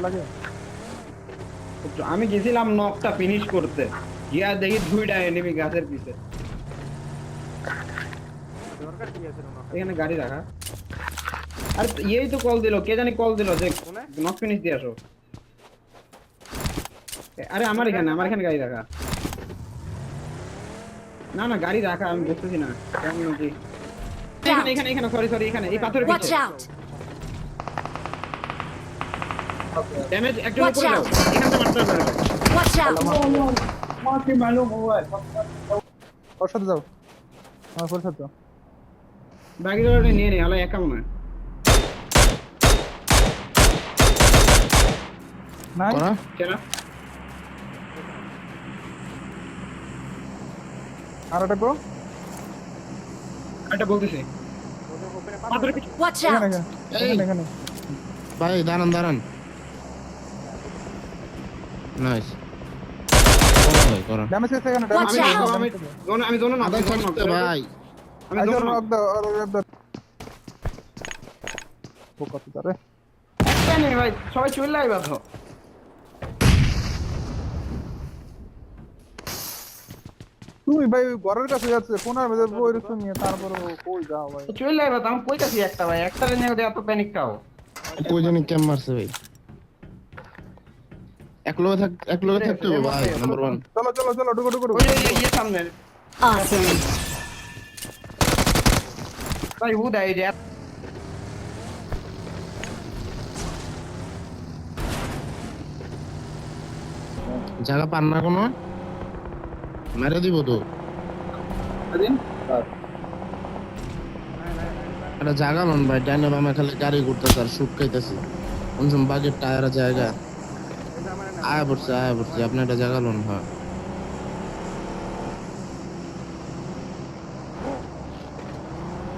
লাগে। আমি গেছিলাম নকটা ফিনিশ করতে, গিয়া দেখি দুইটা এনিমি গাছের পিছে। এখানে গাড়ি রাখা। আরে এই তো কল দিল, কে জানি কল দিল যে নক ফিনিশ দিয়ে আসো। আরে আমার এখানে গাড়ি রাখা। না না গাড়ি রাখা, আমি বুঝতেছি না কেমন নাকি। এখানে এখানে এখানে সরি এখানে এই পাথরের Watch পিছে। out! ড্যামেজ একজন উপরে যাও, এখানটা মারতে হবে না। Watch out! মাকে মালুম হুয়া ওর সাথে যাও, আমার পরে সাথে যাও। বাকি জোড়াটা নিয়ে নে, আলা একা মনে হয়। নাই কেন আর একটা গো, এটা বলতেছি পাথরের পিছে। Watch এখানে out! এখানে এখানে ভাই দাঁড়ান নাইস ভাই করা ড্যামেজ আছে এখানে Watch ড্যামেজ out! আমি জোনে না, আদা থাকতে ভাই আমি আইসো জোনে না। রক দাও রক দাও বোকা তো রে। একটা নেই ভাই, সবাই চলে আইবা তো। তুমি ভাই ঘরের কাছে যাচ্ছে কোনার মধ্যে বই রুসু নিয়ে তারপর কই যাও ভাই। চলে আইবা তো, আমি কইতাছি একটা ভাই, একটা নিয়ে এত প্যানিক খাও। কই জানি কেম মারছে ভাই এক লগে থাকতে হবে ভাই নাম্বার 1 চলো চলো চলো ঢুকো ঢুকো ঢুকো। ওই যে ইয়ে সামনে Awesome! ভাই হু দেয় যে জায়গা পান না কোনো মেরে দিব তো একটা জায়গা লন ভাই ডাইনে বামে খালি গাড়ি ঘুরতেছে আর শুট খাইতেছি কোনসম বাগের টায়ার জায়গা আয় পড়ছে আপনি একটা জায়গা লন হ্যাঁ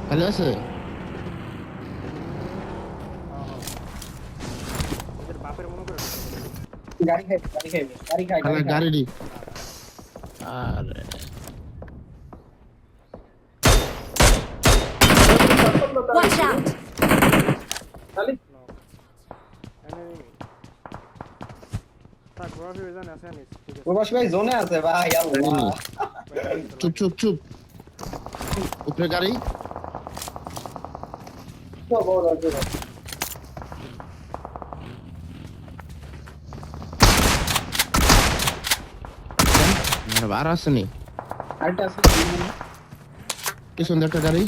খালি আছে গাড়ি খাই খালি গাড়ি দি আরে Watch out! খালি প্রবাস ভাই জোনে আছে ভাই। আল্লাহ চুপ উপরে গাড়ি তো বড় আছে আর আসেনি আরেকটা আছে কি সুন্দর একটা গাড়ি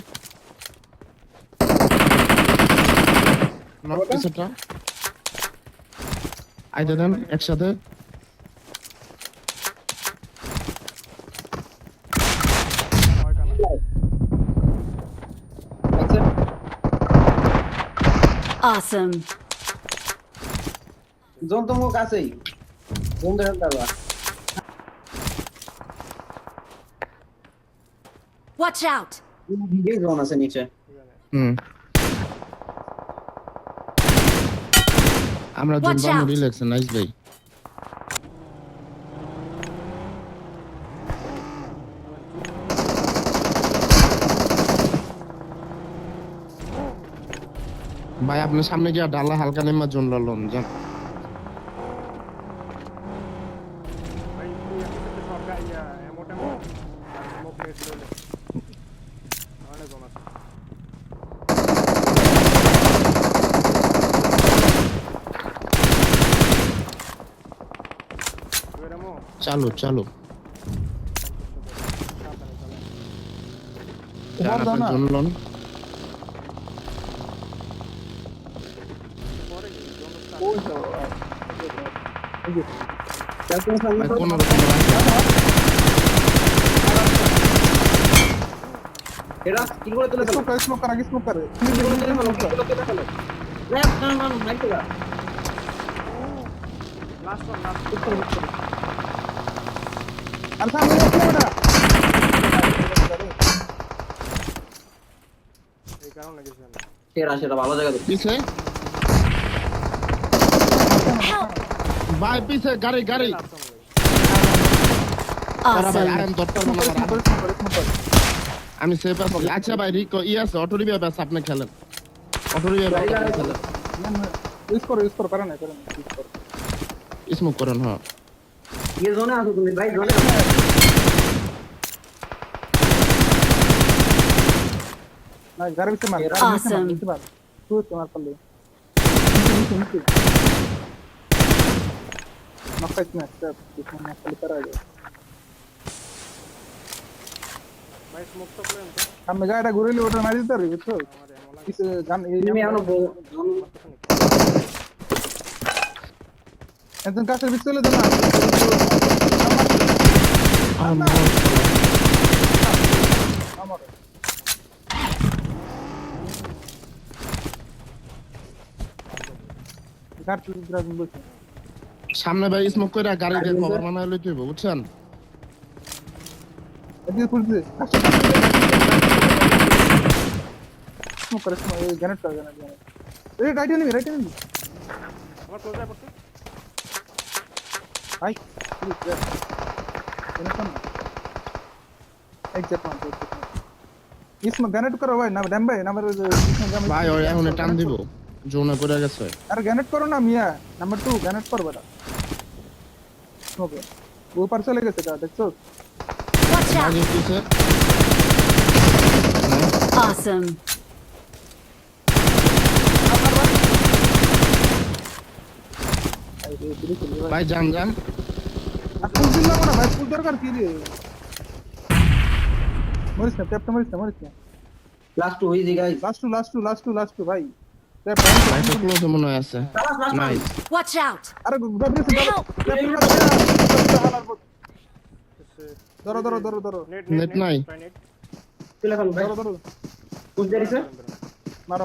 নট পিছটা আইতে দেন একসাথে আচ্ছা Awesome! জোন তো মুখ আছেই, জোন দেখেন তারবা। Watch out! ভিডিও জোন আছে নিচে। আমরা Watch June out! Relax nice ভাই ভাই আপনার সামনে গিয়ে ডালা হালকা নেমা জোন লন যান চালু তোমার দাও না জোন লন কই যাও এই যে তারপর সামনে ভাই কোন রকম এরা কি করে তুলে ফেলো, স্মোক কর আগে স্মোক করে কি করে তুলে ফেলো, কি করে তুলে ফেলো। র্যাপ না মাইকে দা আর সামনে স্মোক না সেটা ভালো জায়গা তো। পিছে Help! ভাই পিছে গাড়ি ওরা ভাই Awesome! আইন দত্তর আমি সেফ আছি আচ্ছা ভাই রিকো আছে অটো রিভিউ আছে আপনি খেলেন অটো রিভিউ খেলেন ইউজ করো করে না ইউজ করো স্মোক করেন হ্যাঁ ये जोन है তুমি ভাই জোনে না গাড়ি পিছে মার Awesome. তুই তোমার পারলে নকশা না স্টেপ কিছু না খালি করা যায় ভাই স্মোক তো প্লেন তো সামনে গাড়িটা ঘুরেলে ওটা মারি দিতে পারবি বুঝছো কিছু গান এই তুমি এখনো জোন একজন কাছের ভিতরে চলে যাও না আমার গাড়ি গ্রাম বসে সামনে ভাই স্মোক করে গাড়ি দিয়ে খবর বানায় লইতে হইব বুঝছেন এদিকে পুলিশ স্মোক করে এই গ্রেনেড করে গ্রেনেড এই রাইট নিবি আমার ক্লোজার পড়ছে ভাই প্লিজ টেনশন এক্সাক্ট মান इसमें গ্রেনেড করো ভাই না ড্যাম ভাই নাম্বার ভাই ওই এখন টান দিব জোনে পড়ে গেছে अरे ग्रेनेड करो ना मिया नंबर 2 ग्रेनेड कर बेटा ओके ऊपर चले गए क्या देखो Watch আগে out! পিছে Awesome. ভাই জান জান फुल दिल ना भाई फुल दरकार की रे मरिस ना टैप मरिस ना last two easy guys last two भाई टैप ভাই তো ক্লোজ মনে হয় আছে নাইস Watch out! अरे गबरे से Help! दरो नेट নাই নেট চলে গেল ভাই दरो পুশ দেরিছে मारो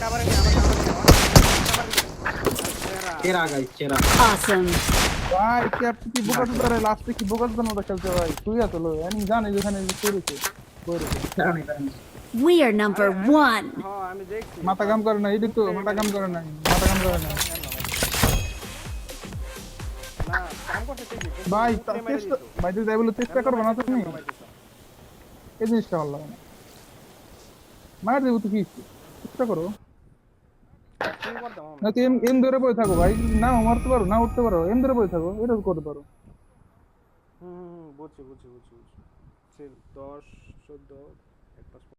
কাভারে নি চেরা গাইস চেরা Awesome. भाई टैप की बुका तो रे लास्ट की बुका तो ना खेलते भाई तू या चलो यानी जाने যেখানে করেছে We are number 1. হ্যাঁ আমি দেখছি মাথা কাম করে না এই তো মাথা কাম করে না না কাম করতে ঠিকই কিন্তু ভাই উপরে মেরে চেষ্টা দিত। ভাই তুই যাই বলে চেষ্টা করবো না তুমি কমাই দিত। এই জিনিসটা ভালো লাগে না মার দেবো তো কি চেষ্টা করো কি করতাম আমি? না তুই এম ধরে বসে থাকো ভাই না মারতে পারো না উঠতে পারো এম ধরে বসে থাকো এটা করতে পারো বুঝছি 10 14 1 5